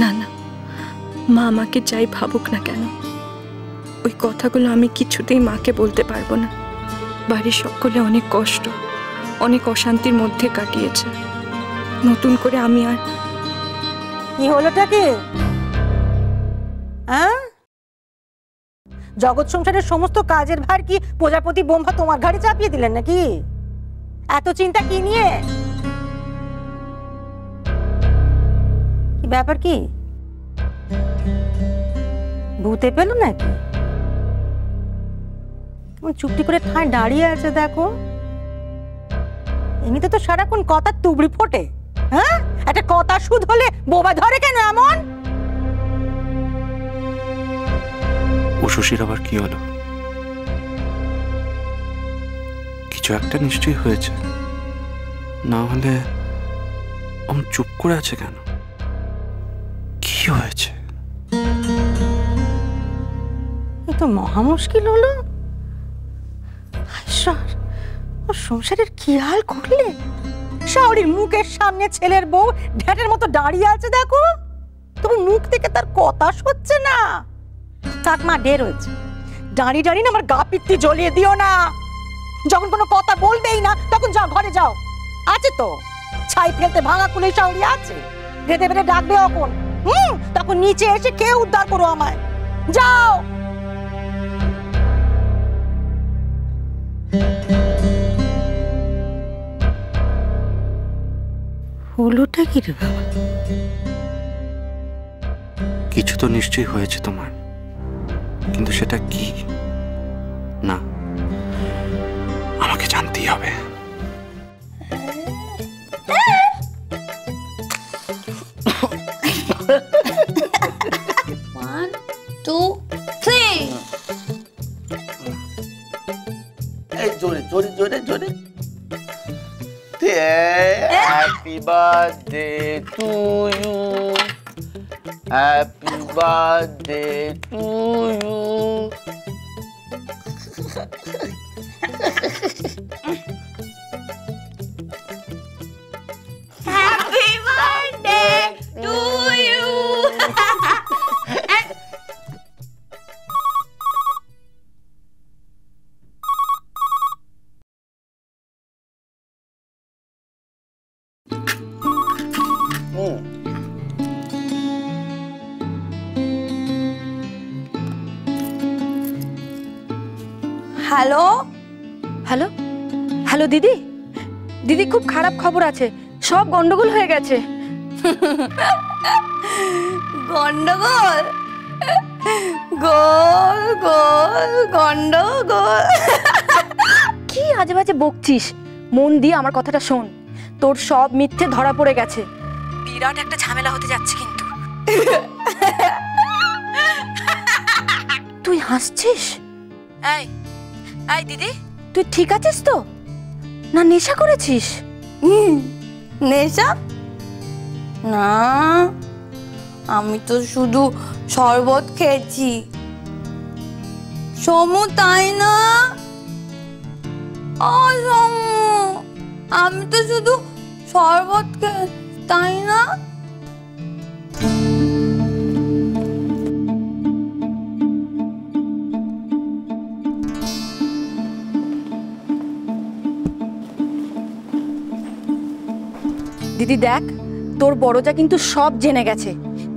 না না, মা আমাকে যাই ভাবুক না কেন, ওই কথাগুলো আমি কিছুতেই মাকে বলতে পারবো না। বাড়ির সকলে অনেক কষ্ট, অনেক অশান্তির মধ্যে কাটিয়েছে। নতুন করে আমি আর কি হলোটা কি? হ্যাঁ, জগৎ সংসারের সমস্ত কাজের ভার কি প্রজাপতি ব্রহ্মা তোমার ঘাড়ে চাপিয়ে দিলেন নাকি? এত চিন্তা কি নিয়ে? কি ব্যাপার? কি ভূতে পেল নাকি? চুপটি করে ঠায় দাঁড়িয়ে আছে দেখো। এমনিতে তো সারাক্ষণ কথা তুবড়ি ফোটে। হ্যাঁ, একটা কথা সুদ হলে বোবা ধরে কেন এমন? শশীর আবার কি হলো? কিছু একটা নিশ্চয়ই হয়েছে, না হলে চুপ করে আছে কেন? কি হয়েছে? এ তো মহা মুশকিল হলো। সংসারের কি হাল করলে? শাওরির মুখের সামনে ছেলের বউ ঢ্যাটের মতো দাঁড়িয়ে আছে দেখো, তবু মুখ থেকে তার কথা সচ্ছে না। থাক মা, ঢের হয়েছে। দাঁড়িয়ে দাঁড়িয়ে না আমার গা পিত্তি জ্বলিয়ে দিও না। যখন কোনো কথা বলবেই না তখন যাও, ঘরে যাও। আছে তো ছাই ফেলতে ভাঙা কুলে শাওরি আছে, বেঁধে বেঁধে ডাকবে এখন। তখন নিচে এসে কে উদ্ধার করো আমায়। যাও। হলোটা কি রে বাবা? কিছু তো নিশ্চয়ই হয়েছে তোমার, কিন্তু সেটা কি না আমাকে জানতেই হবে। One, two, three. এই জোরে জোরে জোরে জোরে। Happy birthday to you. Happy birthday to you. Happy birthday to you. Hello hello hello দিদি, দিদি খুব খারাপ খবর আছে, সব গন্ডগোল হয়ে গেছে। গন্ডগোল? গোল গোল গন্ডগোল? কি আজে বাজে বকছিস? মন দিয়ে আমার কথাটা শোন, তোর সব মিথ্যে ধরা পড়ে গেছে। বিরাট একটা ঝামেলা হতে যাচ্ছে কিন্তু। তুই হাসছিস? এই এই দিদি, তুই ঠিক আছিস তো? না নেশা করেছিস? নেশা না, আমি তো শুধু শরবত খেয়েছি। সমু তাই না? ও সমু, আমি তো শুধু শরবত খেয়েছি তাই না? দিদি দেখ, তোর বড়জা কিন্তু সব জেনে গেছে।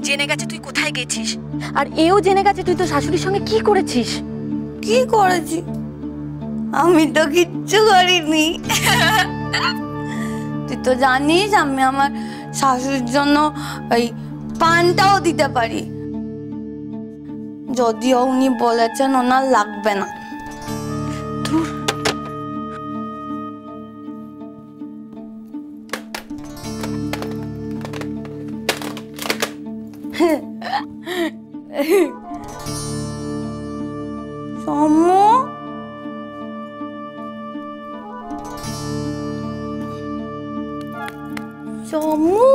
জেনে গেছে তুই কোথায় গেছিস, আর এও জেনে গেছে তুই তোর শাশুড়ির সঙ্গে কি করেছিস। কি করেছি? আমি তো কিচ্ছু করিনি। তুই তো জানিস আমি আমার শাশুড়ির জন্য ওই পানটাও দিতে পারি, যদিও উনি বলেছেন ওনার লাগবে না। সমু, সমু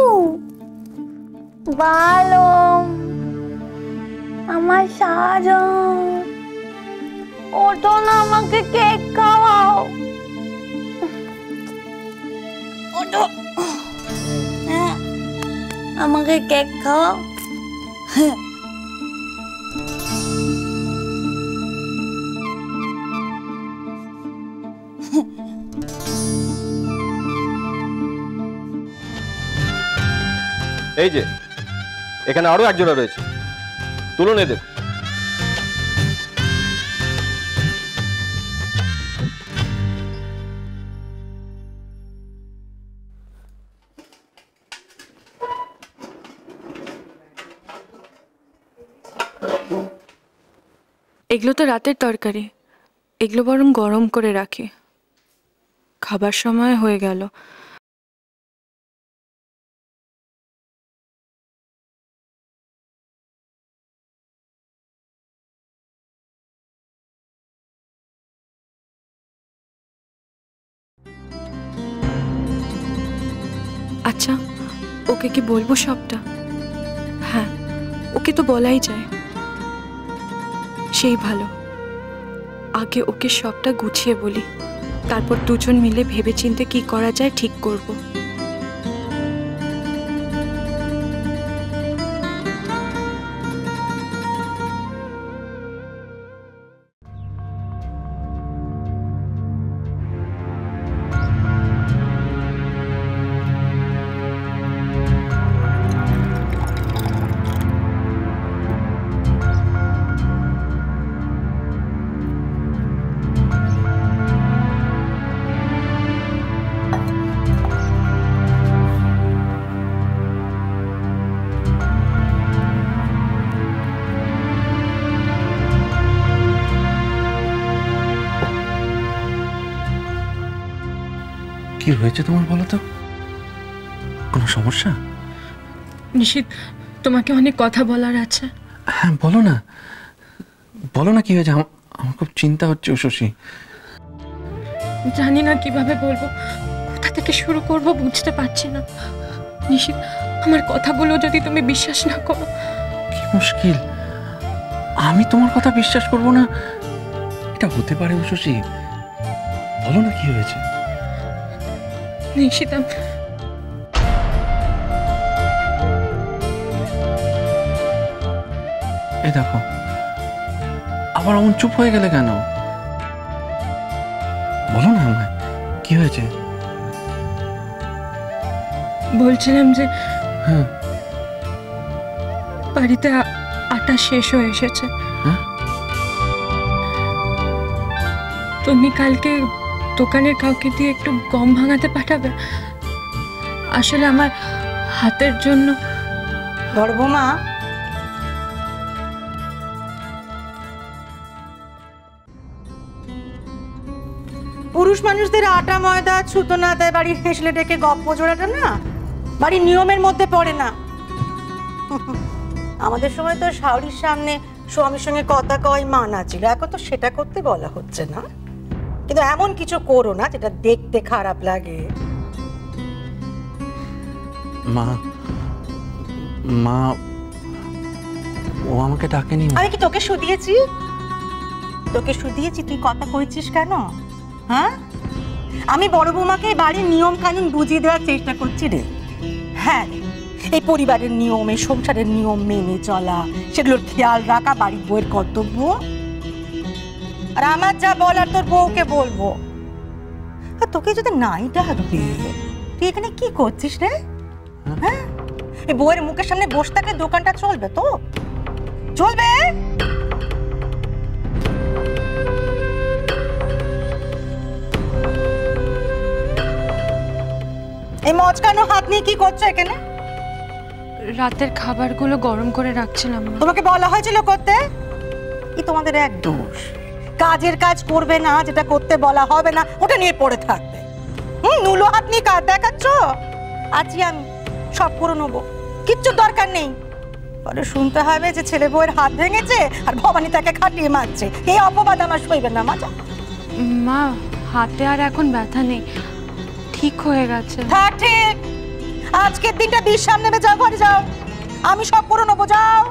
ভালো, আমার সাজন, ওঠো না, আমাকে কেক খাওয়াও। ওঠো, আমাকে কেক খাওয়াও। এই যে এখানে আরো একজোড়া রয়েছে, তুলুন এদের। এগুলো তো রাতের তরকারি, এগুলো বরং গরম করে রাখি, খাবার সময় হয়ে গেল। আচ্ছা, ওকে কি বলবো সবটা? হ্যাঁ, ওকে তো বলাই যায়, সেই ভালো। আগে ওকে সবটা গুছিয়ে বলি, তারপর দুজন মিলে ভেবেচিন্তে কি করা যায় ঠিক করব। কি হয়েছে তোমার বলো তো? কোনো সমস্যা? নিশিত, তোমাকে অনেক কথা বলার আছে। হ্যাঁ বলো না, বলো না কি হয়েছে। আমার খুব চিন্তা হচ্ছে উষসী। জানি না কিভাবে বলবো, কোথা থেকে শুরু করব বুঝতে পারছি না। নিশিত, আমার কথাগুলো যদি তুমি বিশ্বাস না করো। কি মুশকিল, আমি তোমার কথা বিশ্বাস করব না এটা হতে পারে উষসী? বলো না কি হয়েছে। নিশিত, এই দেখো, আবার অমন চুপ হয়ে গেলে কেন? বলো না আমায় কি হয়েছে। বলছিলাম যে হ্যাঁ, বাড়িতে আটা শেষ হয়ে এসেছে। হ্যাঁ? তুমি কালকে দোকানের কাউকে দিয়ে একটু গম ভাঙাতে পাঠাবে? আসলে আমার হাতের জন্য। বড় বৌমা, পুরুষ মানুষদের আটা ময়দা ছুতো না দেয় বাড়ির হেসলে ডেকে গপ্প জোড়াটা না বাড়ির নিয়মের মধ্যে পড়ে না। আমাদের সময় তো শাওরির সামনে স্বামীর সঙ্গে কথা কয় মানা ছিল, এখন তো সেটা করতে বলা হচ্ছে না। কিন্তু এমন কিছু করো না যেটা দেখতে খারাপ লাগে। মা মা ও আমাকে ডাকেনি। আমি কি তোকে শুধিয়েছি? তোকে শুধিয়েছি? তুই কথা কইছিস কেন? হ্যাঁ, আমি বড় বৌমাকে বাড়ির নিয়ম কানুন বুঝিয়ে দেওয়ার চেষ্টা করছি রে। হ্যাঁ, এই পরিবারের নিয়ম, এই সংসারের নিয়ম মেনে চলা, সেগুলোর খেয়াল রাখা বাড়ির বউয়ের কর্তব্য। আর আমার যা বলার তোর বউকে বলবো। আর তোকে যদি নাই ডাকবে, তুই এখানে কি করছিস রে? হ্যাঁ, এই বউয়ের মুখের সামনে বসে থাকলে দোকানটা চলবে তো? চলবে? এই মচকানো হাত নিয়ে কি করছো এখানে? রাতের খাবারগুলো গরম করে রাখছিলাম। তোমাকে বলা হয়েছিল করতে? কি তোমাদের এক দোষ, কাজের কাজ করবে না, যেটা করতে বলা হবে না ওটা নিয়ে পড়ে থাকবে। নুলো হাত নিয়ে কাজ দেখাচ্ছ? আজই আমি সব করে নেবো, কিচ্ছু দরকার নেই। পরে শুনতে হবে যে ছেলে বউয়ের হাত ভেঙেছে আর ভবানী তাকে খাটিয়ে মারছে। এই অপবাদ আমার সইবে না। মা, মা, হাতে আর এখন ব্যথা নেই, ঠিক হয়ে গেছে। থাক ঠিক। আজকের দিনটা বিশ্রাম নেবে, যাও ঘরে যাও, আমি সব করে নেবো, যাও।